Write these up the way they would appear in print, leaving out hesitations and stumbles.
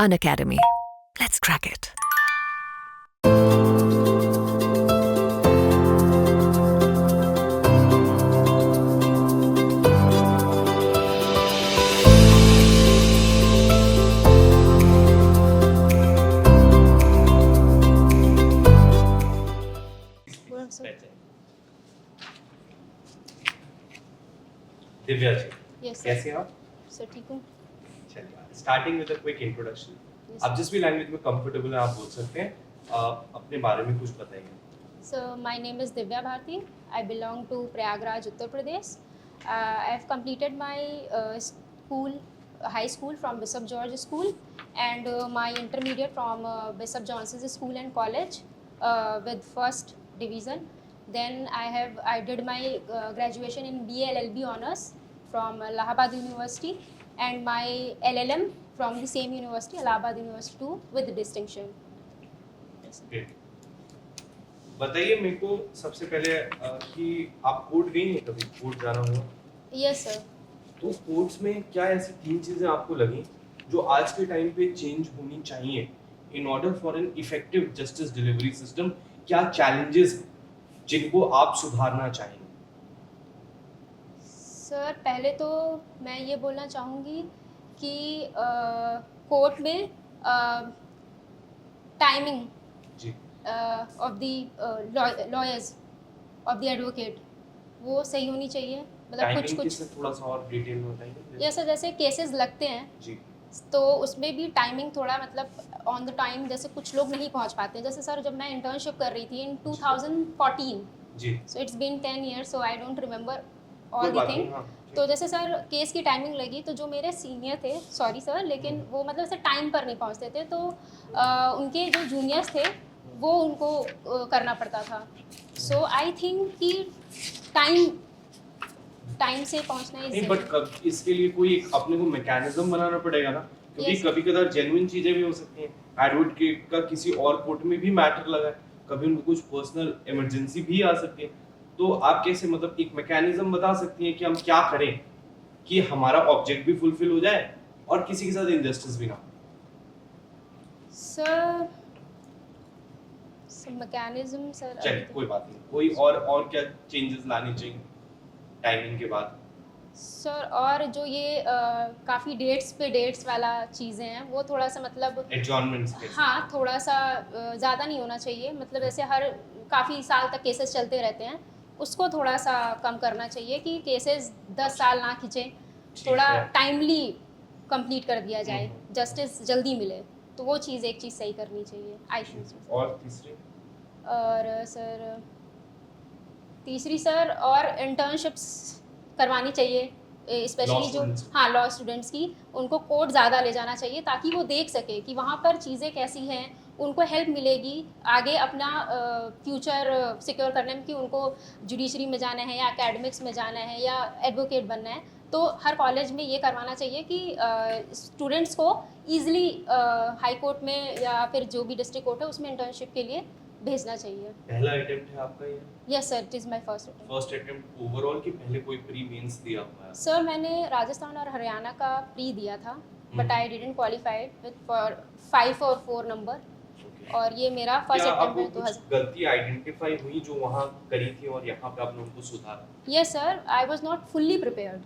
Unacademy. Let's crack it. Divya ji, yes कैसे हैं आप? सर ठीक हूँ. चलिए, starting with a quick introduction. Yes. आप जिस भी लैंग्वेज में कंफर्टेबल हैं आप बोल सकते हैं. अपने बारे में कुछ बताइए. So my name is Divya Bharti. I belong to Prayagraj, Uttar Pradesh. I have completed my high school from Bishop George School, and my intermediate from Bishop Johnson's School and College with first division. Then I did my graduation in BA LLB honors from Allahabad University, and my LLM from the same university, Allahabad University too, with distinction. Yes. Great. बताइए मेरे को सबसे पहले कि आप court गई हैं कभी? कोर्ट जाना हुआ? Yes sir. तो कोर्ट्स में क्या ऐसी 3 चीजें आपको लगी जो आज के टाइम पे चेंज होनी चाहिए in order for an effective justice delivery system? क्या चैलेंजेस जिनको आप सुधारना चाहेंगे? सर पहले तो मैं ये बोलना चाहूँगी कि कोर्ट में टाइमिंग जी. Of the lawyers of the advocate वो सही होनी चाहिए. मतलब कुछ टाइमिंग कुछ किससे थोड़ा सा और डिटेल में बताइए. जैसे जैसे केसेस लगते हैं जी. तो उसमें भी टाइमिंग थोड़ा मतलब ऑन द टाइम जैसे कुछ लोग नहीं पहुंच पाते. जैसे सर जब मैं इंटर्नशिप कर रही थी इन 2014, जी. So it's been 10 years, so I don't remember कोई ऑल द बात नहीं. थिंग. हाँ. तो जैसे सर केस की टाइमिंग लगी तो जो मेरे सीनियर थे, सॉरी सर, लेकिन वो मतलब ऐसे टाइम पर नहीं पहुंचते थे, तो उनके जो जूनियर्स थे वो उनको करना पड़ता था. सो आई थिंक कि टाइम से पहुंचना नहीं, बट इसके लिए कोई एक अपने को मैकेनिज्म बनाना पड़ेगा ना, क्योंकि Yes. कभी कभार जेन्युइन चीजें भी हो सकती हैं. एडवोकेट का किसी और कोर्ट में भी मैटर लगा है, कभी उनको कुछ पर्सनल इमरजेंसी भी आ सकती है. तो आप कैसे मतलब एक मैकेनिज्म बता सकती हैं कि हम क्या करें कि हमारा ऑब्जेक्ट भी फुलफिल हो जाए और किसी के साथ इनजस्टिस भी ना हो? सर मैकेनिज्म सर चलिए कोई बात नहीं. कोई और क्या चेंजेस लाने चाहिए टाइमिंग के बाद? सर और जो ये काफ़ी डेट्स वाला चीज़ें हैं वो थोड़ा सा मतलब एडजॉर्नमेंट्स के. हाँ थोड़ा सा ज़्यादा नहीं होना चाहिए. मतलब जैसे हर काफ़ी साल तक केसेस चलते रहते हैं, उसको थोड़ा सा कम करना चाहिए कि केसेस 10 साल ना खिंचे. थोड़ा है. टाइमली कंप्लीट कर दिया जाए, हम्म. जस्टिस जल्दी मिले. तो वो चीज़ एक चीज़ सही करनी चाहिए आई थिंक. और तीसरी? और सर तीसरी सर और इंटर्नशिप्स करवानी चाहिए स्पेशली जो students. हाँ लॉ स्टूडेंट्स की. उनको कोर्ट ज़्यादा ले जाना चाहिए ताकि वो देख सके कि वहाँ पर चीज़ें कैसी हैं, उनको हेल्प मिलेगी आगे अपना फ्यूचर सिक्योर करने में कि उनको जुडिशरी में जाना है या एकेडमिक्स में जाना है या एडवोकेट बनना है. तो हर कॉलेज में ये करवाना चाहिए कि स्टूडेंट्स को ईजिली हाई कोर्ट में या फिर जो भी डिस्ट्रिक्ट कोर्ट है उसमें इंटर्नशिप के लिए भेजना चाहिए. पहला अटेम्प्ट है आपका ये? Yes sir, it is my first attempt. First attempt overall कि पहले कोई प्री मेंस दिया हुआ है? सर मैंने राजस्थान और हरियाणा का प्री दिया था, but I didn't qualified with for 5 और 4 नंबर. Okay. और ये मेरा फर्स्ट क्या आपको अटेम्प्ट है कुछ गलती आइडेंटिफाई हुई जो वहाँ करी थी और यहाँ पे आपने उनको सुधारा? Yes sir, I was not fully prepared.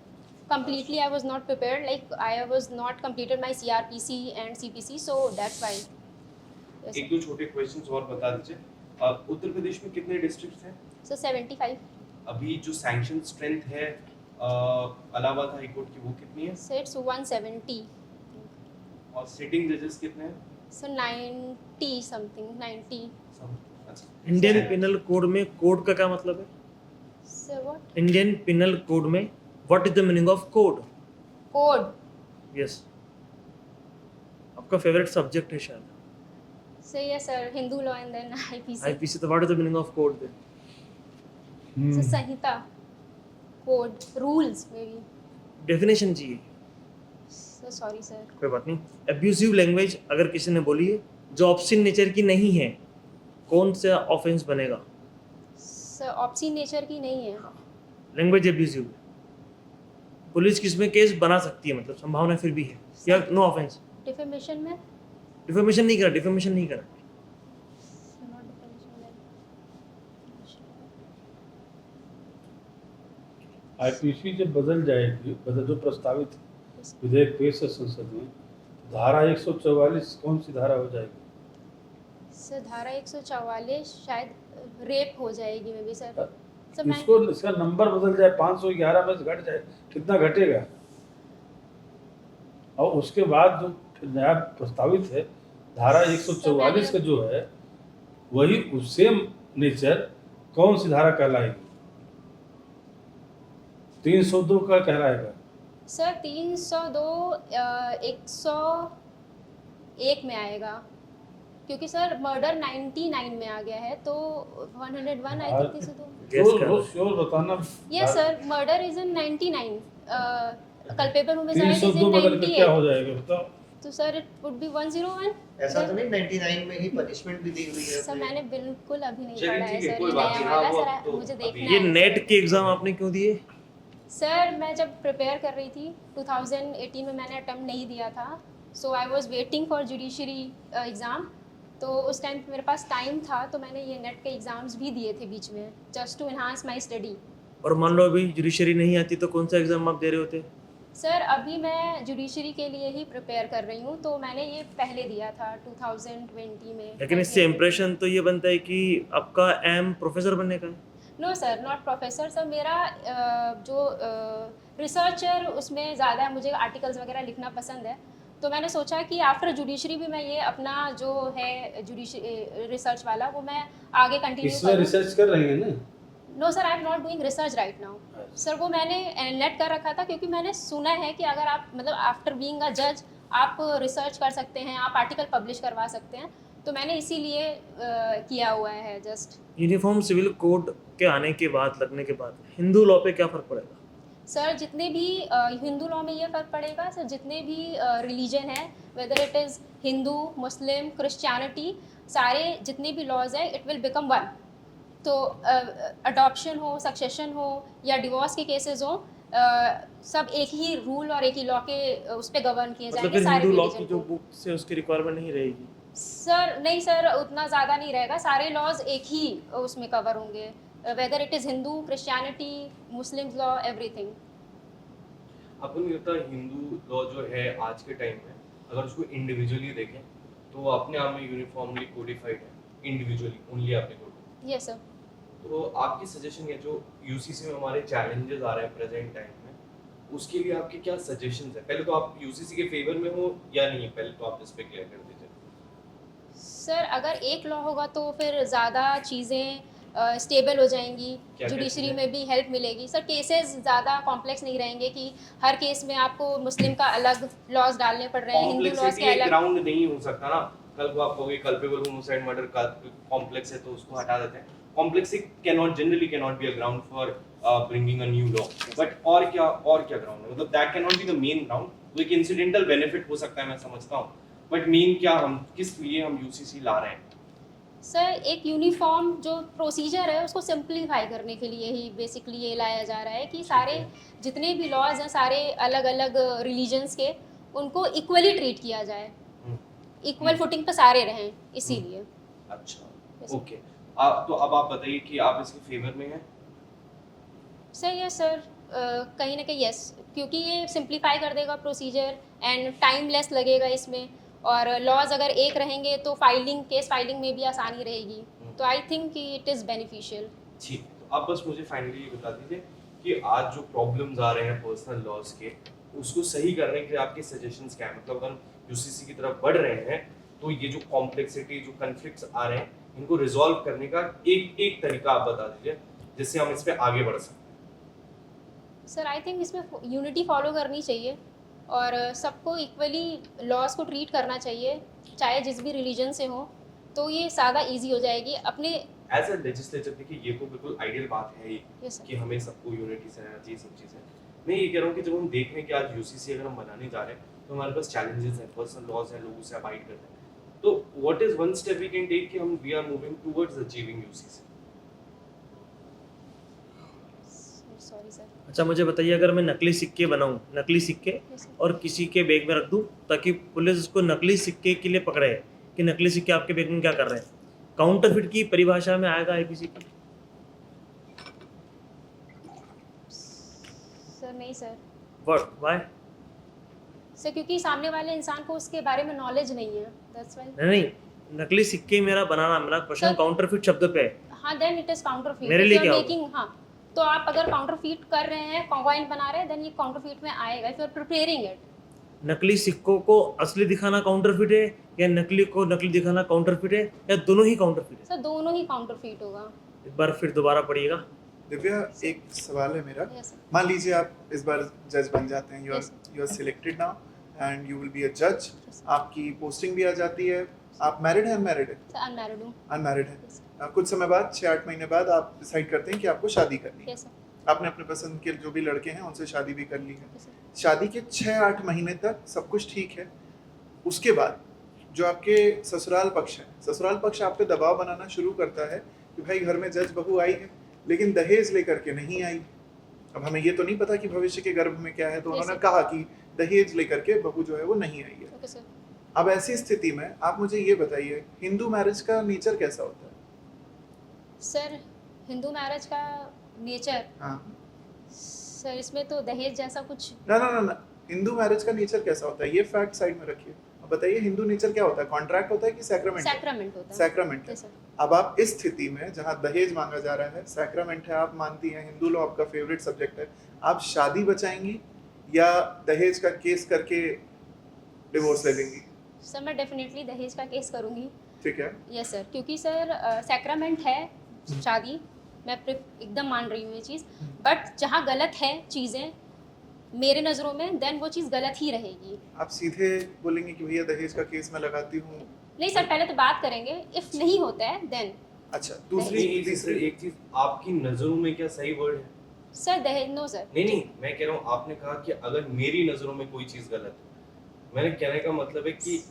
Completely I was not prepared, like I was not completed my CRPC and CPC, so that's why. Yes, एक दो छोटे क्वेश्चंस और बता दीजिए. उत्तर प्रदेश में कितने डिस्ट्रिक्ट्स हैं? so 75. अभी जो सैंक्शन स्ट्रेंथ है इलाहाबाद हाई कोर्ट की वो कितनी है? So it's 170. और सिटिंग जजेस कितने हैं? So 90 something, 90. अच्छा. इंडियन पिनल कोड में कोड का क्या मतलब है? So what? Indian penal code में what is the meaning of code? Code. Yes. आपका फेवरेट सब्जेक्ट है शायद So yes sir, Hindu law and then IPC. IPC. तो what is the meaning of code then? So संहिता, code, rules maybe. Definition चाहिए. So sorry sir. कोई बात नहीं. Abusive language अगर किसी ने बोली है जो ऑब्सिन नेचर की नहीं है, कौन सा ऑफेंस बनेगा? So obscene nature की नहीं है. Language abusive. पुलिस किस में केस बना सकती है, मतलब संभावना फिर भी है या नो ऑफेंस? Defamation में डिफेमेशन नहीं करा, डिफेमेशन नहीं करा। आईपीसी जब बदल जाएगी, जो प्रस्तावित विधेयक पेश है संसद में, धारा 144 कौन सी धारा हो जाएगी? सर धारा 144 शायद रेप हो जाएगी मे बी सर। सर मैं इसको इसका नंबर बदल जाए, 511 में से घट जाए, कितना घटेगा? और उसके बाद जो फिर नया प्रस्तावित है धारा 144 का जो है, वही उससे नेचर कौन सी धारा कहलाएगी? 302 का कहलाएगा। सर 302 101 में आएगा, क्योंकि सर मर्डर 99 में आ गया है, तो 101 आई थिंक 302। Guess करो। श्योर बताना। Yes sir, murder is in 99, culpable homicide is 302 इन बदल के क्या 98, हो जाएगा बताओ? तो सर इट वुड बी 101। ऐसा तो नहीं 99 में ही पनिशमेंट भी दी हुई है सर मैंने बिल्कुल अभी नहीं चलिए पढ़ा है ठीक है, सर, कोई ये बात नया नहीं। वाला हाँ, वो सर तो मुझे अभी- देखना ये है। नेट के एग्जाम आपने क्यों दिए? सर मैं जब प्रिपेयर कर रही थी 2018 में मैंने अटेम्प्ट नहीं दिया था, so I was waiting for judiciary exam, तो उस टाइम मेरे पास टाइम था, तो मैंने ये नेट के एग्ज़ाम्स भी दिए थे बीच में, just to enhance my study. और मान लो अभी जुडिशरी नहीं आती तो कौन सा एग्जाम आप दे रहे होते? सर अभी मैं जुडिशरी के लिए ही प्रिपेयर कर रही हूँ, तो मैंने ये पहले दिया था 2020 में। लेकिन इससे इम्प्रेशन तो ये बनता है कि आपका एम प्रोफेसर बनने का है। No sir, not professor sir, मेरा जो रिसर्चर उसमें ज़्यादा है, मुझे आर्टिकल्स वगैरह लिखना पसंद है, तो मैंने सोचा कि आफ्टर जुडिशरी भी मैं ये अपना जो है जुडिशरी रिसर्च वाला वो मैं आगे कंटिन्यू इसमें करूँ। रिसर्च कर रही है ना? No sir, I am not doing research right now sir, वो मैंने नेट कर रखा था, क्योंकि मैंने सुना है कि अगर आप मतलब आफ्टर बीइंग अ जज आप रिसर्च कर सकते हैं, आप आर्टिकल पब्लिश करवा सकते हैं, तो मैंने इसीलिए किया हुआ है जस्ट। यूनिफॉर्म सिविल कोड के आने के बाद, लगने के बाद हिंदू लॉ पे क्या फर्क पड़ेगा? सर जितने भी हिंदू लॉ में ये फ़र्क पड़ेगा सर, जितने भी रिलीजन है, whether it is Hindu, Muslim, Christianity, सारे जितने भी लॉज है इट विल बिकम वन। तो अडॉप्शन हो, सक्सेशन हो या डिवोर्स के केसेस हो, सब एक ही रूल और एक ही लॉ के उस पर गवर्न किए मतलब जाएंगे फिर सारे हिंदू लॉ की रिलीजन जो को। बुक से उसकी रिक्वायरमेंट नहीं रहेगी? सर नहीं सर, उतना ज़्यादा नहीं रहेगा, सारे लॉज एक ही उसमें कवर होंगे, whether it is Hindu, Christianity, Muslim law, everything. आपको नहीं लगता हिंदू लॉ जो है आज के टाइम में, अगर उसको इंडिविजुअली देखें तो वो अपने आप में यूनिफॉर्मली कोडिफाइड है, individually only applicable? Yes sir. तो आपकी सजेशन है, जो यूसीसी में हमारे चैलेंजेस आ रहे हैं प्रेजेंट टाइम में, उसके लिए आपके क्या सजेशंस है? पहले तो आप यूसीसी के फेवर में हो या नहीं, पहले तो आप इस पे क्लियर कर दीजिए। सर अगर एक लॉ होगा तो फिर ज़्यादा चीज़ें स्टेबल हो जाएंगी, क्या जुडिशरी चीज़ें? में भी हेल्प मिलेगी सर, केसेस ज़्यादा कॉम्प्लेक्स नहीं रहेंगे कि हर केस में आपको मुस्लिम का अलग लॉज डालने पड़ रहे हैं, हिंदू लॉज कॉम्प्लेक्सिटी के एक अलग। ग्राउंड नहीं हो सकता ना। कल को आप कहोगे कल्पेबल होमिसाइड मर्डर का कॉम्प्लेक्स है तो उसको हटा देते हैं। Complexity can not be a ground for bringing a new law, but और क्या ग्राउंड है? मतलब that can not be the main ground. वो एक इंसिडेंटल बेनिफिट हो सकता है, मैं समझता हूँ, बट मेन क्या, हम किस लिए हम यूसीसी ला रहे हैं? सर एक यूनिफॉर्म जो प्रोसीजर है उसको सिंप्लीफाई करने के लिए ही बेसिकली ये लाया जा रहा है कि सारे जितने भी लॉज हैं सारे अलग अलग रिलीजन्स के, उनको इक्वली ट्रीट किया जाए, इक्वल फुटिंग पे सारे रहें, इसीलिए। अच्छा, Yes. ओके। तो अब आप बताइए कि आप इसके फेवर में हैं? सर यस सर, कहीं ना कहीं यस, क्योंकि ये सिंप्लीफाई कर देगा प्रोसीजर एंड टाइम लेस लगेगा इसमें, और लॉज अगर एक रहेंगे तो केस फाइलिंग में भी आसानी रहेगी, तो आई थिंक कि इट इज़ बेनिफिशियल। ठीक है, तो आप बस मुझे फाइनली ये बता दीजिए कि आज जो प्रॉब्लम्स आ रहे हैं पर्सनल लॉज के, उसको सही करने के लिए आपके सजेशंस क्या हैं? मतलब हम यूसीसी की तरफ बढ़ रहे हैं, तो ये जो कॉम्प्लेक्सिटी, जो कन्फ्लिक्ट्स आ रहे हैं, इनको रिजॉल्व करने का एक तरीका आप बता दीजिए जिससे हम इस पे आगे बढ़ सकते हैं। सर आई थिंक इसमें यूनिटी फॉलो करनी चाहिए और सबको इक्वली लॉज को ट्रीट करना चाहिए, चाहे जिस भी रिलीजन से हो, तो ये ज़्यादा इजी हो जाएगी अपने। एज अ लेजिस्लेचर देखिए, ये तो बिल्कुल आइडियल बात है ही यस सर। कि हमें सबको यूनिटी से रहना चाहिए, सब चीज़ें। मैं ये कह रहा हूँ कि जब हम देख रहे हैं कि आज यूसीसी अगर हम बनाने जा रहे हैं तो हमारे पास चैलेंजेस हैं, पर्सनल लॉज हैं, लोग उससे अवॉइड करते हैं, तो what is one step we can take कि हम we are moving towards achieving UCC? Sorry sir. अच्छा मुझे बताइए, अगर मैं नकली सिक्के बनाऊं, नकली सिक्के यस सर। और किसी के बैग में रख दूं ताकि पुलिस उसको नकली सिक्के के लिए पकड़े कि नकली सिक्के आपके बैग में क्या कर रहे हैं, काउंटरफिट की परिभाषा में आएगा आईपीसी की? सर नहीं सर। What why? सर क्योंकि सामने वाले इंसान को उसके बारे में नॉलेज नहीं है, दैट्स व्हाई। नहीं, नकली सिक्के मेरा बनाना, मेरा क्वेश्चन सर- काउंटरफिट शब्द पे है। हाँ देन इट इज काउंटरफीट। मेरे लिए क्या होगा? मेकिंग, हाँ तो आप अगर काउंटरफीट कर रहे हैं, कॉइन बना रहे हैं, देन ये काउंटरफीट में आएगा if you are preparing it. नकली सिक्कों को असली दिखाना काउंटरफिट है या नकली को नकली दिखाना काउंटरफिट है या दोनों ही काउंटरफिट है? सर दोनों ही काउंटरफीट होगा। एक बार फिर दोबारा पढ़िएगा। दिव्या, एक सवाल है मेरा। Yes sir. मान लीजिए आप इस बार जज बन जाते हैं, Yes. You are selected now and you will be a जज। आपकी पोस्टिंग भी आ जाती है। आप मैरिड हैं, अनमैरिड है? सर अनमैरिड हूँ। अनमैरिड है। Yes. कुछ समय बाद 6-8 महीने बाद आप डिसाइड करते हैं कि आपको शादी करनी है। Yes sir. आपने अपने पसंद के जो भी लड़के हैं उनसे शादी भी कर ली है। Yes sir. शादी के 6-8 महीने तक सब कुछ ठीक है। उसके बाद जो आपके ससुराल पक्ष है, ससुराल पक्ष आप पे दबाव बनाना शुरू करता है कि भाई घर में जज बहू आई है लेकिन दहेज लेकर के नहीं आई। अब हमें ये तो नहीं पता कि भविष्य के गर्भ में क्या है, तो Yes, उन्होंने sir. कहा कि दहेज लेकर के बहू जो है वो नहीं आई है। Okay sir. अब ऐसी स्थिति में आप मुझे ये बताइए, हिंदू मैरिज का नेचर कैसा होता है? सर हिंदू मैरिज का नेचर, हाँ, सर इसमें तो दहेज जैसा कुछ। ना ना ना ना, हिंदू मैरिज का नेचर कैसा होता है ये फैक्ट साइड में रखिए। अब बताइए हिंदू नेचर क्या होता है? कॉन्ट्रैक्ट होता है कि सैक्रामेंट? सैक्रामेंट होता है। सैक्रामेंट है। Yes sir. अब आप इस स्थिति में जहाँ दहेज मांगा जा रहा है, सैक्रामेंट है, आप मानती हैं, हिंदू लॉ आपका फेवरेट सब्जेक्ट है, आप शादी बचाएंगी या दहेज का केस करके डिवोर्स ले लेंगी? सर मैं डेफिनेटली दहेज का केस करूँगी। ठीक है। यस सर, क्योंकि सर सैक्रामेंट है शादी, मैं एकदम मान रही हूँ ये चीज़, बट जहाँ गलत है चीज़ें मेरे नज़रों में, देन वो चीज़ गलत ही रहेगी। आप सीधे बोलेंगे कि भैया दहेज का केस मैं लगाती हूँ? नहीं सर, पहले तो बात करेंगे, इफ़ नहीं होता है देन। अच्छा, नहीं, तीसरी एक चीज, आपकी नजरों में क्या सही वर्ड है? सर दहेज, नो सर। नहीं, मैं कह रहा हूँ, आपने कहा कि अगर मेरी नजरों में कोई चीज गलत है, मैंने कहने का मतलब है कि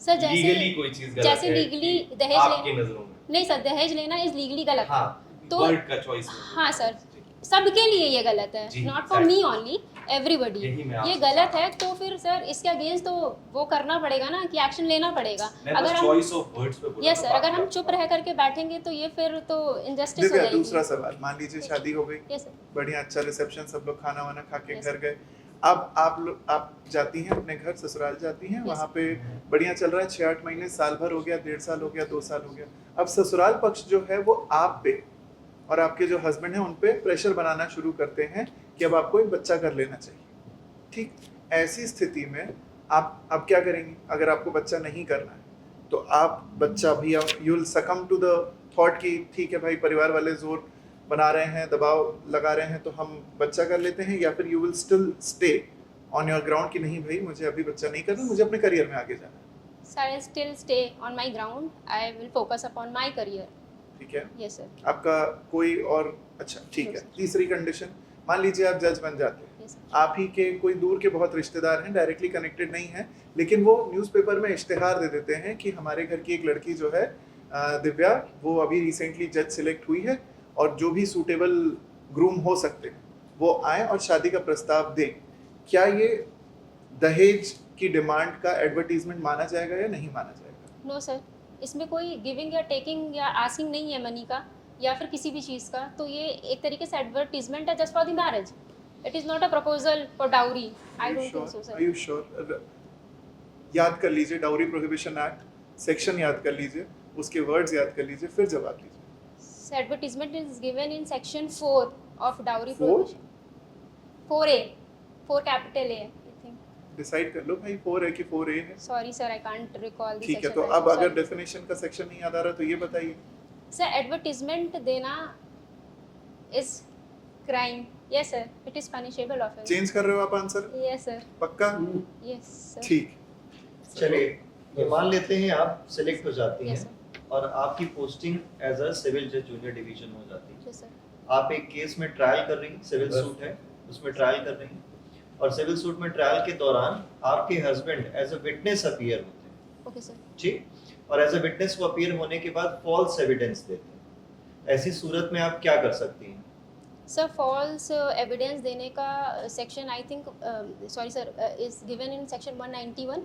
सर लीगली कोई चीज गलत जैसे है लीगली कि दहेज आपकी लेना, नजरों में। नहीं सर दहेज लेना इज लीगली गलत। हाँ, तो- वर्ड का चॉइस। हाँ सर, सबके लिए ये गलत है, जी, not for me only, everybody. यही मैं ये आपसे गलत चाह है, तो फिर सर इसके अगेंस्ट तो वो करना पड़ेगा ना, कि एक्शन लेना पड़ेगा। मैं अगर बस हम, चॉइस ऑफ वर्ड्स पे बोल यस रहा सर, हूँ, अगर हम बाकी चुप आप- रह करके बैठेंगे तो ये फिर तो इनजस्टिस हो दिव्या, जाएगी। दूसरा सवाल, मान लीजिए शादी हो गई, यस सर। बढ़िया अच्छा रिसेप्शन, सब लोग खाना वाना खा के Yes. घर गए। अब आप जाती हैं अपने घर, ससुराल जाती हैं, Yes. वहाँ पे बढ़िया चल रहा है, 6-8 महीने, साल भर हो गया, 1.5 साल हो गया, 2 साल हो गया। अब ससुराल पक्ष जो है वो आप पे और आपके जो हस्बैंड हैं उन पे प्रेशर बनाना शुरू करते हैं कि अब आपको एक बच्चा कर लेना चाहिए। ठीक, ऐसी स्थिति में आप अब क्या करेंगी? अगर आपको बच्चा नहीं करना है तो आप बच्चा भी, you will succumb to the thought कि ठीक है भाई, परिवार वाले जोर बना रहे हैं, दबाव लगा रहे हैं, तो हम बच्चा कर लेते हैं, या फिर you will still stay on your ground कि नहीं भाई मुझे अभी बच्चा नहीं करना, मुझे अपने करियर में आगे जाना है? Sir I still stay on my ground, I will focus upon my career. ठीक है। Yes sir. आपका कोई और, अच्छा ठीक है। Yes, sir. तीसरी कंडीशन, मान लीजिए आप जज बन जाते हैं, यस सर। आप ही के कोई दूर के बहुत रिश्तेदार हैं, डायरेक्टली कनेक्टेड नहीं है, लेकिन वो न्यूज़पेपर में इश्तिहार दे देते हैं कि हमारे घर की एक लड़की जो है दिव्या, वो अभी रिसेंटली जज सिलेक्ट हुई है और जो भी सूटेबल ग्रूम हो सकते हैं वो आए और शादी का प्रस्ताव दें। क्या ये दहेज की डिमांड का एडवर्टीजमेंट माना जाएगा या नहीं माना जाएगा? नो सर, इसमें कोई गिविंग या टेकिंग या आस्किंग नहीं है मनी का या फिर किसी भी चीज़ का, तो ये एक तरीके से एडवर्टीजमेंट है just for the marriage. It is not a proposal for dowry. I don't think so sir. Are you sure? याद कर लीजिए डाउरी प्रोहिबिशन एक्ट, सेक्शन याद कर लीजिए, उसके वर्ड्स याद कर लीजिए, फिर जवाब दीजिए। Advertisement is given in section 4 of dowry 4? Prohibition. 4A, 4 capital A I think. Decide कर लो भाई 4 है कि 4A है। Sorry sir, I can't recall the ठीक है, तो अब अगर डेफिनेशन का सेक्शन नहीं याद आ रहा तो ये बताइए। सर एडवर्टीजमेंट देना is crime. Yes sir, it is punishable offence. Change कर रहे हो आप आंसर? Yes sir. पक्का? Yes sir. ठीक। चलिए, ये मान लेते हैं आप सिलेक्ट हो जाती यस हैं सर। और आपकी पोस्टिंग एज अ सिविल जज जूनियर डिवीजन हो जाती है। Yes sir. आप एक केस में ट्रायल कर रही हैं, सिविल सूट है, उसमें ट्रायल कर रही हैं, और सिविल सूट में ट्रायल के दौरान आपके husband as a witness appear होते हैं। Okay sir. ठीक, और एज अ विटनेस वो अपीयर होने के बाद फॉल्स एविडेंस देते हैं। ऐसी सूरत में आप क्या कर सकती हैं? सर फॉल्स एविडेंस देने का section I think sorry sir is given in section 191।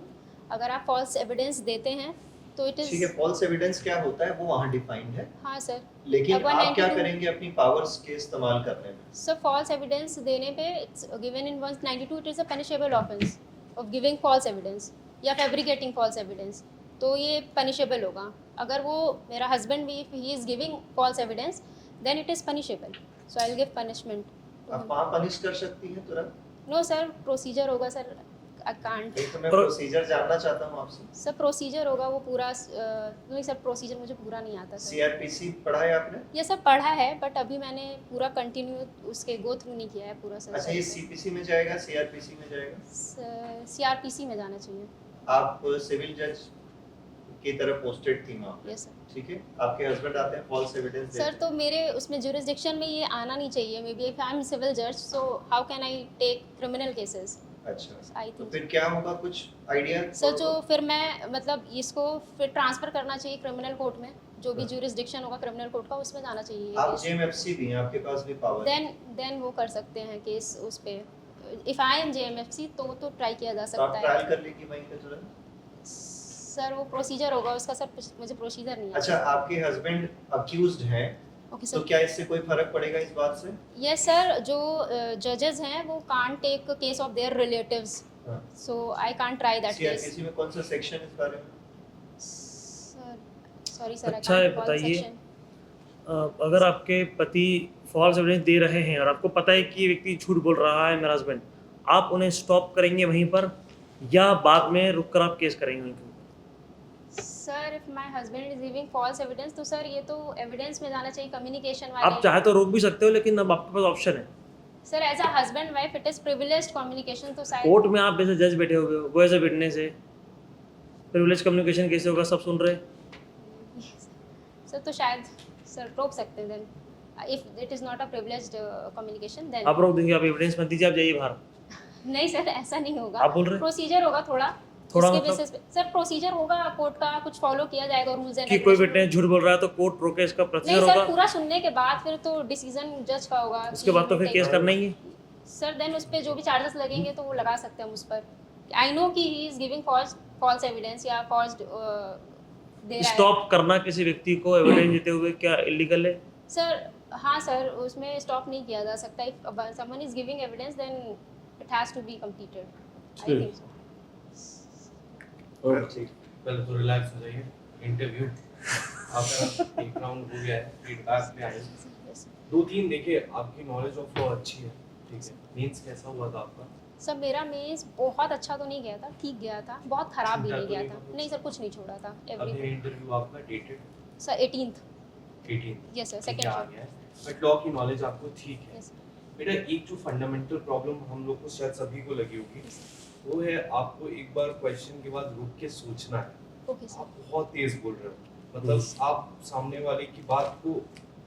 अगर आप फॉल्स एविडेंस देते हैं तो इट ठीक है, इज फॉल्स एविडेंस क्या होता है वो वहाँ डिफाइंड है, हाँ सर। लेकिन अब आप क्या 192 करेंगे अपनी पावर्स के इस्तेमाल करने में? सर फॉल्स एविडेंस देने पे it's given in 192 it is a punishable offence of giving false evidence या फैब्रिकेटिंग फॉल्स एविडेंस, तो ये पनिशेबल होगा। अगर वो मेरा हस्बैंड भी if he is giving false evidence then it is punishable, so I will give punishment. आप वहाँ पनिश कर सकती हैं तुरंत? नो सर, प्रोसीजर होगा सर, आई कांट। नहीं तो मैं पर- प्रोसीजर जानना चाहता हूँ आपसे। सर प्रोसीजर होगा वो पूरा नहीं सर, प्रोसीजर मुझे पूरा नहीं आता सर। सीआरपीसी पढ़ा है आपने? ये सब पढ़ा है बट अभी मैंने पूरा कंटिन्यू उसके गो थ्रू नहीं किया है पूरा सर। अच्छा, ये सीपीसी में जाएगा, सीआरपीसी में जाएगा? सीआरपीसी में जाना चाहिए। आप सिविल जज की तरह पोस्टेड थी वहाँ पे, यस सर। ठीक है? आपके हस्बैंड आते हैं फॉल्स एविडेंस सर तो मेरे उसमें जुरिस्डिक्शन में ये आना नहीं चाहिए, maybe if I am civil जज so how can I take criminal cases? अच्छा, आई तो थिंक फिर क्या होगा, कुछ आइडिया? सर जो फिर मैं मतलब इसको फिर ट्रांसफर करना चाहिए क्रिमिनल कोर्ट में, जो भी हाँ। जुरिस्डिक्शन होगा क्रिमिनल कोर्ट का उसमें जाना चाहिए। आप जेएमएफसी भी हैं, आपके पास भी पावर है, देन वो कर सकते हैं केस उस पे। इफ आई एम जेएमएफसी तो ट्राई किया जा तो आप सकता ट्रायल है कर लेंगी वहीं पे तुरंत? सर। वो प्रोसीजर होगा उसका सर, मुझे प्रोसीजर नहीं है। अच्छा, आपके हस्बैंड अक्यूज्ड हैं, ओके तो सर। क्या इससे कोई फर्क पड़ेगा इस बात से? यस सर, जो जजेस हैं वो can't take case of their relatives, हाँ। So I can't try that case. CrPC में कौन सा सेक्शन इस बारे में? सर सॉरी सर, अच्छा है, बताइए। अगर आपके पति फॉल्स एविडेंस दे रहे हैं और आपको पता है कि ये व्यक्ति झूठ बोल रहा है मेरा हस्बैंड, आप उन्हें स्टॉप करेंगे वहीं पर या बाद में रुक कर आप केस करेंगे उनके ऊपर? Sir if my husband is giving false evidence तो सर ये तो एविडेंस में जाना चाहिए, कम्युनिकेशन आप वाले। चाहे तो रोक भी सकते हो, लेकिन अब आपके पास ऑप्शन है। Sir as a husband wife it is privileged communication, तो शायद कोर्ट में आप जैसे जज बैठे हुए हो, वो एज ए विटनेस है, प्रिविलेज कम्युनिकेशन कैसे होगा, सब सुन रहे हैं। सर तो शायद सर रोक सकते हैं। Then if it is not a privileged communication then आप रोक देंगे, आप एविडेंस मत दीजिए, आप जाइए बाहर। नहीं सर ऐसा नहीं होगा। आप बोल रहे हैं? प्रोसीजर होगा थोड़ा थोड़ा उसके मतलब? बेसिस पे सर प्रोसीजर होगा कोर्ट का, कुछ फॉलो किया जाएगा रूल्स एंड कि कोई विटनेस झूठ बोल रहा है तो कोर्ट रोके, इसका नहीं प्रोसीजर सर, होगा। पूरा सुनने के बाद फिर तो डिसीजन जज का होगा। उसके बाद तो फिर केस करना ही है। सर देन उस पे जो भी चार्जेस लगेंगे तो वो लगा सकते हैं हम उस पर। आई नो कि he is giving false evidence या फॉल्स दे रहा है। स्टॉप करना किसी व्यक्ति को एविडेंस देते हुए क्या इलीगल है? सर हाँ सर, उसमें स्टॉप नहीं किया जा सकता। If someone is giving evidence then it has to be completed. I think so. ठीक। पहले तो रिलैक्स हो जाइए। इंटरव्यू आपका एक राउंड हो गया है, फीडबैक पे आए। दो तीन देखिए, आपकी नॉलेज ऑफ लॉ अच्छी है, ठीक है। मींस कैसा हुआ था आपका? सर मेरा मेंस बहुत अच्छा तो नहीं गया था, ठीक गया था, बहुत खराब भी छूटा नहीं तो गया नहीं था। था? नहीं सर, कुछ नहीं छोड़ा था। अभी एवरीथिंग इंटरव्यू आपका dated sir 18th। 18 yes sir, आ सेकंड गया है, बट लॉ की नॉलेज आपको ठीक है। यस बेटा एक जो फंडामेंटल प्रॉब्लम हम लोग को शायद सभी को लगी होगी, वो है आपको एक बार क्वेश्चन के बाद रुक के सोचना है। Okay sir. आप बहुत तेज बोल रहे हो, मतलब आप सामने वाले की बात को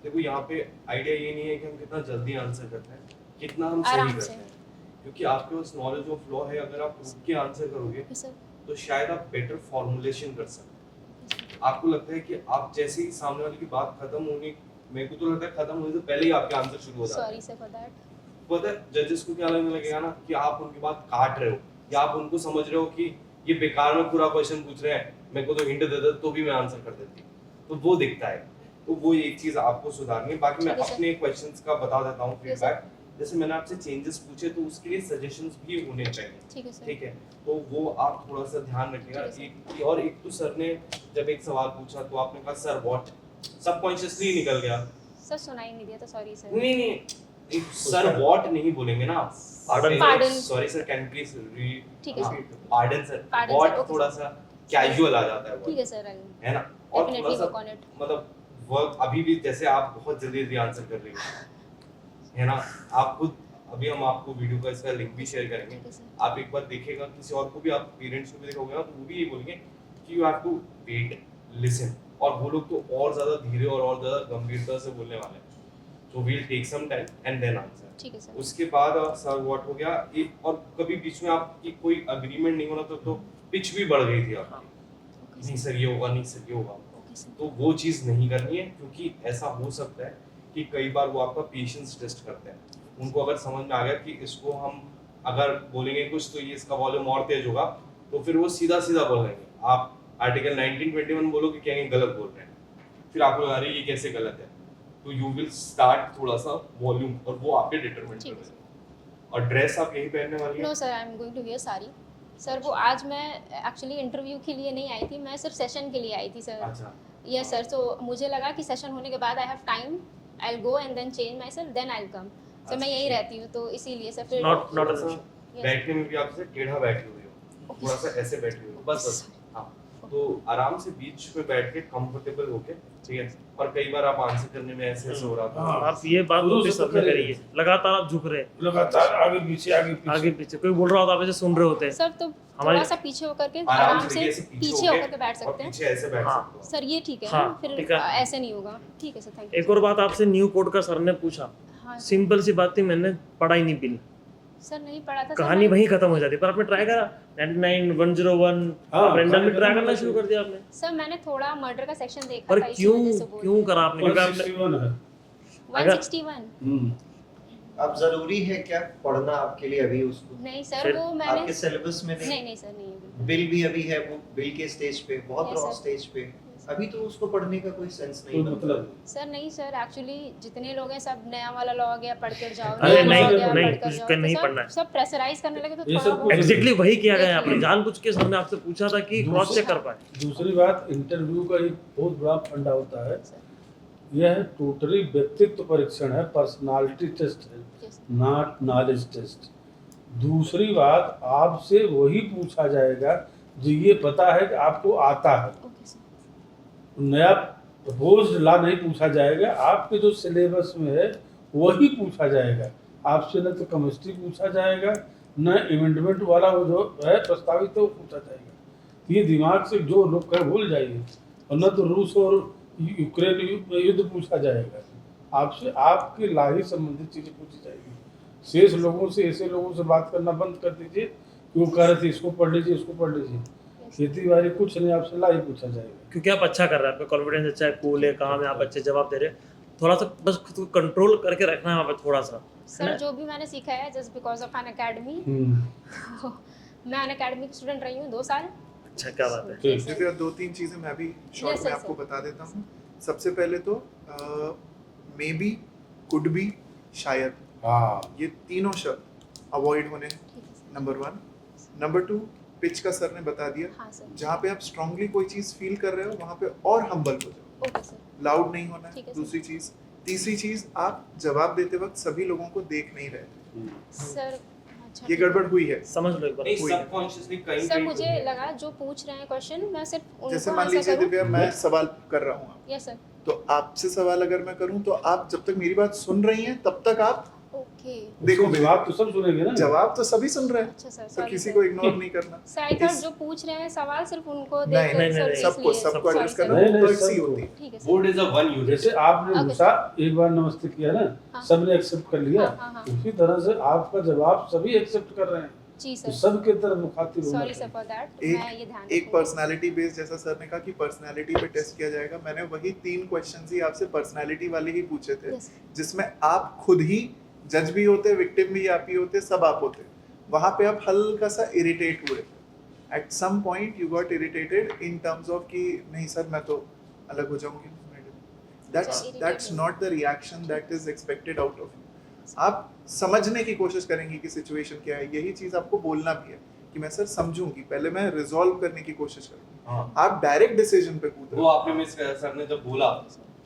देखो। यहाँ पे आइडिया ये नहीं है कि हम कितना जल्दी आंसर करते हैं, कितना हम सही आराम करते से। हैं, क्योंकि आपके पास नॉलेज ऑफ लॉ है। अगर आप रुक के आंसर करोगे ओके सर। तो शायद आप बेटर फॉर्मुलेशन कर सकते हैं। आपको लगता है कि आप जैसे ही सामने वाले की बात खत्म होने, मेरे को तो लगता है खत्म होने से पहले ही आपके आंसर शुरू हो जाते हैं। Sorry sir for that. पता है जजेस को क्या लगने लगेगा ना कि आप उनकी बात काट रहे हो, या आप उनको समझ रहे हो कि ये बेकार में पूरा क्वेश्चन पूछ रहे हैं, मेरे को तो हिंट दे दे तो भी मैं आंसर कर देती, तो वो दिखता है। तो वो एक चीज आपको सुधारनी है। बाकी मैं ठीक है सर। अपने क्वेश्चंस का बता देता हूँ यस सर। फीडबैक। जैसे मैंने आपसे चेंजेस पूछे तो उसके लिए सजेशंस भी होने चाहिए, ठीक है सर। ठीक है। तो वो आप थोड़ा सा ध्यान रखिएगा। ठीक है और एक तो सर ने जब एक सवाल पूछा तो आपने कहा सर व्हाट, सबकॉन्शियसली निकल गया। सर सुनाई नहीं दिया तो सॉरी सर। नहीं नहीं, सर व्हाट नहीं बोलेंगे ना। Pardon. Sorry sir, can please ठीक है sir. Pardon sir. Pardon, what sir, okay, थोड़ा सा कैजुअल आ जाता है ठीक word, है सर। आई है ना। और डेफिनेटली थोड़ा सा वर्क ऑन इट। मतलब वर्क अभी भी जैसे आप बहुत जल्दी जल्दी आंसर कर रही हो, है ना। आप खुद अभी हम आपको वीडियो का इसका लिंक भी शेयर करेंगे, ठीक है सर। आप एक बार देखिएगा। किसी और को भी, आप पेरेंट्स को भी देखोगे ना तो वो भी ये बोलेंगे कि you have to wait, listen. और वो लोग तो और ज्यादा धीरे और ज्यादा गंभीरता से बोलने वाले हैं। तो we'll take some time and then answer. ठीक है सर। उसके बाद सर व्हाट हो गया एक, और कभी बीच में आपकी कोई अग्रीमेंट नहीं होना तो पिच भी बढ़ गई थी आपकी, ओके नहीं सर। सर ये होगा, नहीं सर ये होगा। Okay sir. तो वो चीज़ नहीं करनी है, क्योंकि ऐसा हो सकता है कि कई बार वो आपका पेशेंस टेस्ट करते हैं। उनको अगर समझ में आ गया कि इसको हम अगर बोलेंगे कुछ तो ये इसका वॉल्यूम और तेज होगा, तो फिर वो सीधा सीधा बोलेंगे। आप आर्टिकल 1921 बोलोगे, कहेंगे गलत बोल रहे हैं, फिर आपको लगा रही ये कैसे गलत है, तो यू विल स्टार्ट थोड़ा सा वॉल्यूम, और वो आपके डिटरमिनेट ठीक करेगा। और ड्रेस आप यही पहनने वाली नो है? Sir, I am going to wear sari. Sir वो आज मैं एक्चुअली इंटरव्यू के लिए नहीं आई थी, मैं सिर्फ सेशन के लिए आई थी सर। अच्छा, यस सर, तो मुझे लगा कि सेशन होने के बाद I have time, I will go and then change myself, then I will come. Sir मैं यहीं रहती हूँ तो इसीलिए सर फिर Not थोड़ा an सा Yes. बैठने में भी आपसे टेढ़ा बैठी हुई हो, थोड़ा सा ऐसे बैठी हुई हो, बस हाँ। तो आराम से बीच पे बैठ के कंफर्टेबल होके, ठीक है। और कई बार आप आंसर करने में ऐसे ऐसे हो रहा था। हाँ। आप ये बात शुरू नोटिस से तो सबने करिए। करी है, लगातार आप झुक रहे हैं, लगातार आगे पीछे आगे पीछे कोई बोल रहा होता आप ऐसे सुन रहे होते हैं। सर तो हमारे- थोड़ा सा पीछे होकर के आराम आराम से से देखिए, ऐसे पीछे होके होकर के बैठ और सकते हैं। पीछे ऐसे बैठ हाँ। सकते हो। सर ये ठीक है हाँ, ना, फिर ठीक है। ऐसे नहीं होगा। ठीक है सर, थैंक यू। एक और बात आपसे न्यू कोड का सर ने पूछा, हाँ सिंपल सी बात थी, मैंने पढ़ा ही नहीं बिल, सर नहीं पढ़ा था सर, कहानी वहीं खत्म हो जाती, पर आपने ट्राई करा 99 101 हाँ, आप रैंडम में कहानी ट्राई खत्म करना हो शुरू कर दिया आपने। सर मैंने थोड़ा मर्डर का सेक्शन देखा पर था, इसी क्यों वजह से बोल क्यों रही करा आपने, क्योंकि आपने 161 है 161 हम्म। अब जरूरी है क्या पढ़ना आपके लिए अभी उसको? नहीं सर, फिर वो मैंने आपके सिलेबस में नहीं? नहीं सर नहीं है बिल्कुल। बिल भी अभी है, वो बिल के स्टेज पे, बहुत Yes, रॉ sir. स्टेज पे, अभी तो उसको पढ़ने का कोई सेंस कोई नहीं बनता। मतलब सर नहीं सर, एक्चुअली जितने लोग हैं सब नया वाला लॉ आ गया, पढ़ कर जाओ, अरे नया law नहीं, आ गया, नहीं, पढ़ कर कुछ जाओ, कर तो नहीं सब- पढ़ना है। सब प्रेशराइज करने लगे तो ये थोड़ा सब बहुत कुछ- एग्जैक्टली वही किया गया है आपने, देखिए। जानबूझ के सर ने आपसे पूछा था कि क्रॉस चेक कर पाए। दूसरी बात, इंटरव्यू का एक बहुत बड़ा फंडा होता है, यह टोटली व्यक्तित्व परीक्षण है, पर्सनालिटी टेस्ट है, Yes, नॉट नॉलेज टेस्ट। दूसरी बात, आपसे वही पूछा जाएगा जो ये पता है कि आपको आता है। okay, sir. नया प्रपोज्ड लॉ नहीं पूछा जाएगा, आपके जो सिलेबस में है वही पूछा जाएगा। आपसे न तो केमिस्ट्री पूछा जाएगा, न इवेंटमेंट वाला वो जो है प्रस्तावित है वो पूछा जाएगा। ये दिमाग से जो लोग है भूल जाइए। और न तो रूस और यूक्रेन युद्ध पूछा जाएगा, आपसे आपके लॉ ही संबंधित चीज़ें पूछी जाएगी। शेष लोगों से, ऐसे लोगों से बात करना बंद कर दीजिए कि वो कह रहे थे इसको पढ़ लीजिए, इसको पढ़ लीजिए। खेती बाड़ी कुछ नहीं, आपसे लॉ ही पूछा जाएगा। क्योंकि आप अच्छा कर रहे हैं, आपका कॉन्फिडेंस अच्छा है, कूल है, काम है, आप अच्छे जवाब दे रहे हैं, थोड़ा सा बस खुद को कंट्रोल करके रखना है वहाँ पे थोड़ा सा। सर जो भी मैंने सीखा है just because of Unacademy, मैं एन अकेडमी की स्टूडेंट रही हूँ 2 साल। अच्छा, क्या बात है। ठीक। जैसे 2-3 चीजें मैं भी शॉर्ट Yes, में sir, आपको sir. बता देता हूँ। सबसे पहले तो मे बी, कुड बी, शायद, हाँ, ये तीनों शब्द अवॉइड होने हैं, ठीक है सर। नंबर 1। नंबर 2, पिच का सर ने बता दिया, हाँ सर, जहाँ पे आप स्ट्रांगली कोई चीज फील कर रहे हो वहाँ पे और हम्बल हो जाओ, ओके सर, लाउड नहीं होना ठीक है। है, सर। दूसरी चीज, तीसरी चीज, आप जवाब देते वक्त सभी लोगों को देख नहीं रहे। सर अच्छा ये ठीक है। गड़बड़ हुई है। समझ लो एक बार। नहीं, हुई है। सबकॉन्शियसली कहीं सर कहीं मुझे तो- लगा जो पूछ रहे हैं क्वेश्चन मैं सिर्फ जैसे उनको मान आंसर लीजिए करूं। दिव्या, मैं सवाल कर रहा हूँ, यस सर, तो आपसे सवाल अगर मैं करूँ तो आप जब तक मेरी बात सुन रही हैं तब तक आप ओके, देखो उसको जवाब तो सब सुनेंगे ना। जवाब तो सभी सुन रहे हैं, अच्छा सर, तो सॉरी किसी सर। को इग्नोर नहीं करना। सर आई थॉट इस- जो पूछ रहे हैं सवाल सिर्फ उनको नहीं, देख नहीं, सर, नहीं, सबको इसलिए। सबको एड्रेस Sorry, करना, sir। नहीं, नहीं, courtesy सबको। होती है। ठीक है sir. Board is a one unit. जैसे आपने Okay, गुस्सा एक बार नमस्ते किया ना, हाँ। सबने एक्सेप्ट कर लिया, हाँ, हाँ। उसी तरह से आपका जवाब सभी एक्सेप्ट कर रहे हैं, जी तो सर, सबके तरफ मुखातिब होना सॉरी सर चाहिए। फॉर दैट, एक- मैं ये ध्यान एक रखूंगी। पर्सनालिटी बेस्ड, जैसा सर ने कहा कि पर्सनालिटी पे टेस्ट किया जाएगा, मैंने वही 3 क्वेश्चंस ही आपसे पर्सनालिटी वाले ही पूछे थे, Yes, जिसमें आप खुद ही जज भी होते, विक्टिम भी आप ही होते, सब आप होते। वहां पे आप हल्का सा इरिटेट हुए, at some point you got irritated in terms of कि नहीं सर मैं तो अलग हो जाऊंगी। irritated दैट्स नहीं। Not the reaction that is expected out of you. आप समझने की कोशिश करेंगे कि सिचुएशन क्या है, यही चीज आपको बोलना भी है कि मैं सर समझूंगी, पहले मैं रिजॉल्व करने की कोशिश करूंगी। हाँ, आप डायरेक्ट डिसीजन पे कूद रहे वो हो। आपने मिस सर ने जब बोला,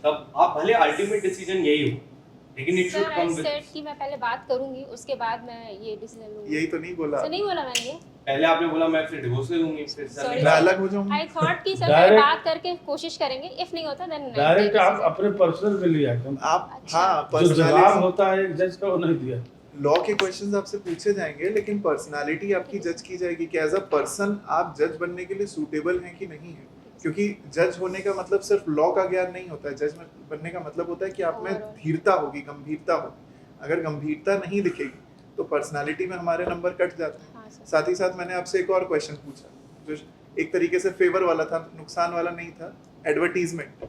तब आप भले अल्टीमेट डिसीजन यही हो, लेकिन it should sir come I with. Said कि मैं पहले बात करूंगी उसके बाद मैं ये डिसीजन लूंगी। यही तो नहीं बोला, सर नहीं बोला मैंने ये, पहले आपने बोला मैं फिर डिवोर्स ले लूंगी, फिर सर Sorry, ने मैं कहा- अलग हो जाऊंगी। आई थॉट कि सर पहले Direct- बात करके कोशिश करेंगे, इफ नहीं होता देन डायरेक्ट आप अपने पर्सनल में लिया एकदम। आप अच्छा। हाँ, जो जवाब पर्सनालिटी, होता है एक जज का वो नहीं दिया। लॉ के क्वेश्चंस आपसे पूछे जाएंगे, लेकिन पर्सनालिटी आपकी जज की जाएगी कि एज अ पर्सन आप जज बनने के लिए सूटेबल हैं कि नहीं है। क्योंकि जज होने का मतलब सिर्फ लॉ का ज्ञान नहीं होता है, जज बनने का मतलब होता है कि आप में और- धीरता होगी, गंभीरता होगी। अगर गंभीरता नहीं दिखेगी तो पर्सनालिटी में हमारे नंबर कट जाते हैं। हाँ सर, साथ ही साथ मैंने आपसे एक और क्वेश्चन पूछा जो एक तरीके से फेवर वाला था, नुकसान वाला नहीं था, एडवर्टीजमेंट।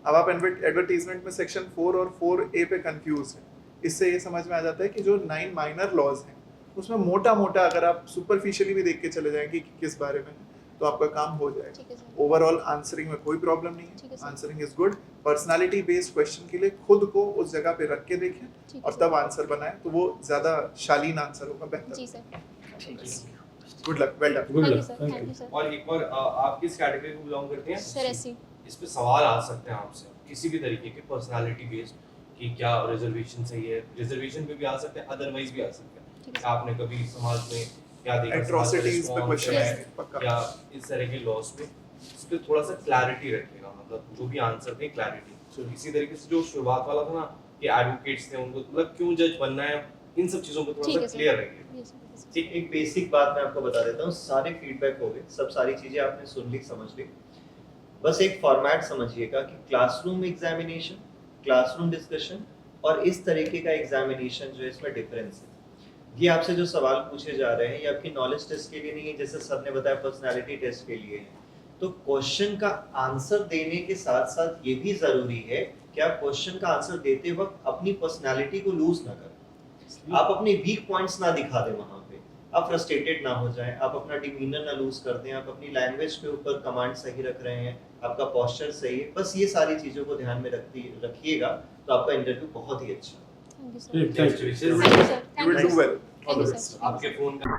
अब आप एडवर्टीजमेंट में सेक्शन 4 और 4A पे कंफ्यूज हैं। इससे ये समझ में आ जाता है कि जो 9 माइनर लॉज हैं उसमें मोटा मोटा अगर आप सुपरफिशियली भी देख के चले जाएंगे कि किस बारे में है तो आपका काम हो ठीक है जाएगा। सर। ओवरऑल आंसरिंग में कोई प्रॉब्लम नहीं ठीक है है, sir. Answering is good. Personality based question के लिए खुद को उस जगह पे रख के देखें ठीक है और सर। तब आंसर बनाएं तो वो ज्यादा शालीन आंसर होगा, जी बेहतर। Sir. Good luck, well done. Good thank you luck, sir. Thank thank you. You sir. और एक और आप किस कैटेगरी को बिलोंग करते हैं? Sir SC. इस पे सवाल आ सकते हैं आपसे किसी भी तरीके के पर्सनालिटी बेस्ड कि क्या रिजर्वेशन सही है, रिजर्वेशन पे भी आ सकते हैं, अदरवाइज भी आ सकते हैं। ठीक है क्या आपने कभी समाज में क्या देखा, समाज का एट्रोसिटीज पे response क्वेश्चन है, आएंगे पक्का। या इस तरह के लॉस पे इस पे थोड़ा सा क्लैरिटी रखिएगा, मतलब जो भी आंसर दें क्लैरिटी। तो इसी तरीके से जो शुरुआत वाला था ना कि एडवोकेट्स थे उनको मतलब क्यों जज बनना है, इन सब चीजों पे ठीक थोड़ा है सा सर। क्लियर रहिए। जी सर। ठीक, एक बेसिक बात मैं आपको बता देता हूँ, सारे फीडबैक हो गए, सब सारी चीजें आपने सुन ली, समझ ली। बस एक फॉर्मेट समझिएगा कि क्लासरूम एग्जामिनेशन, क्लासरूम डिस्कशन और इस तरीके का एग्जामिनेशन जो है इसमें डिफरेंस है। ये आपसे जो सवाल पूछे जा रहे हैं ये आपकी नॉलेज टेस्ट के लिए नहीं है, जैसे सर ने बताया पर्सनालिटी टेस्ट के लिए है। तो क्वेश्चन का आंसर देने के साथ साथ ये भी जरूरी है कि आप क्वेश्चन का आंसर देते वक्त अपनी पर्सनालिटी को लूज ना करें, आप अपने वीक पॉइंट्स ना दिखा दें वहां पे, आप फ्रस्ट्रेटेड ना हो जाएं, आप अपना डिमीनर ना लूज कर दें, आप अपनी लैंग्वेज के ऊपर कमांड सही रख रहे हैं, आपका पोस्चर सही है। बस ये सारी चीजों को ध्यान में रखिएगा तो आपका इंटरव्यू बहुत ही अच्छा। Thank you sir. ठीक, thank you. Best wishes। Thank you sir. You will do well. Thank you sir. आपके फोन का